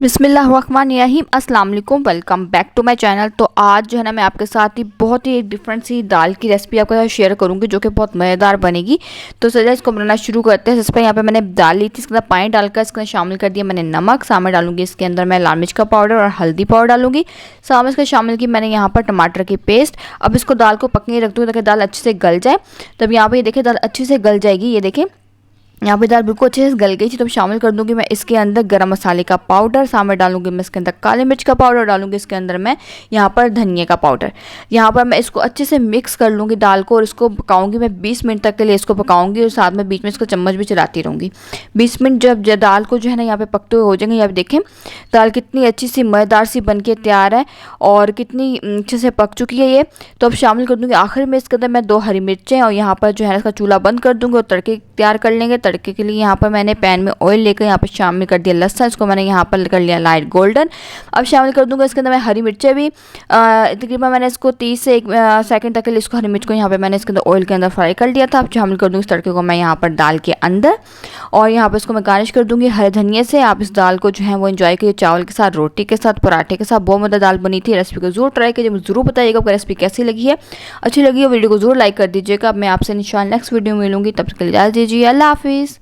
बिस्मिल्लाहिर्रहमानिर्रहीम अस्सलाम वालेकुम, welcome back to my channel. तो आज जो है ना मैं आपके साथ ही बहुत ही एक डिफरेंट सी दाल की रेसिपी आपके साथ शेयर करूंगी जो कि बहुत मज़ेदार बनेगी। तो चलिए इसको बनाना शुरू करते हैं। सबसे पहले यहाँ पे मैंने दाल ली थी, इसके अंदर पानी डालकर इसके अंदर शामिल कर दिया मैंने नमक। सामने डालूंगी इसके अंदर मैं लाल मिर्च का पाउडर और हल्दी पाउडर डालूंगी। सामने इसके शामिल की मैंने यहाँ पर टमाटर की पेस्ट। अब इसको दाल को पकने रख दूँगी ताकि दाल अच्छे से गल जाए। तब यहाँ पर ये देखिए दाल अच्छे से गल जाएगी। ये देखें यहाँ पे दाल बिल्कुल अच्छे से गल गई थी। तो शामिल कर दूंगी मैं इसके अंदर गरम मसाले का पाउडर। सामने डालूंगी मैं इसके अंदर काली मिर्च का पाउडर। डालूंगी इसके अंदर मैं यहाँ पर धनिया का पाउडर। यहाँ पर मैं इसको अच्छे से मिक्स कर लूँगी दाल को और इसको पकाऊंगी मैं 20 मिनट तक के लिए इसको पकाऊंगी। और साथ में बीच में इसको चम्मच भी चलाती रहूँगी। 20 मिनट जब दाल को जो है ना यहाँ पे पकते हुए हो जाएंगे। यहाँ पे देखें दाल कितनी अच्छी सी मज़ेदार सी बन के तैयार है और कितनी अच्छे से पक चुकी है ये। तो अब शामिल कर दूँगी आखिर में इसके अंदर मैं 2 हरी मिर्चें। और यहाँ पर जो है इसका चूल्हा बंद कर दूँगी और तड़के तैयार कर लेंगे। तड़के के लिए यहाँ पर मैंने पैन में ऑयल लेकर यहाँ पर शामिल कर दिया लहसुन। इसको मैंने यहाँ पर कर लिया लाइट गोल्डन। अब शामिल कर दूंगा इसके अंदर मैं हरी मिर्चें भी। तकरीबन मैंने इसको 30 से 1 सेकंड तक के लिए इसको हरी मिर्च को यहाँ पे मैंने इसके अंदर ऑयल के अंदर फ्राई कर लिया था। अब शामिल कर दूँगी इस तड़के को मैं यहाँ पर दाल के अंदर। और यहाँ पर इसको मैं गार्निश कर दूँगी हरे धनिया से। आप इस दाल को जो है वो एंजॉय करिए चावल के साथ, रोटी के साथ, पराठे के साथ। बहुत मज़ेदार दाल बनी थी। रेसिपी को जरूर ट्राई कीजिए, मुझे जरूर बताइएगा आपको रेसिपी कैसी लगी है। अच्छी लगी है वीडियो को जरूर लाइक कर दीजिएगा। अब मैं आपसे इंशाल्लाह नेक्स्ट वीडियो में मिलूंगी, तब तक के लिए इजाज़त दीजिए। अल्लाह हाफिज़।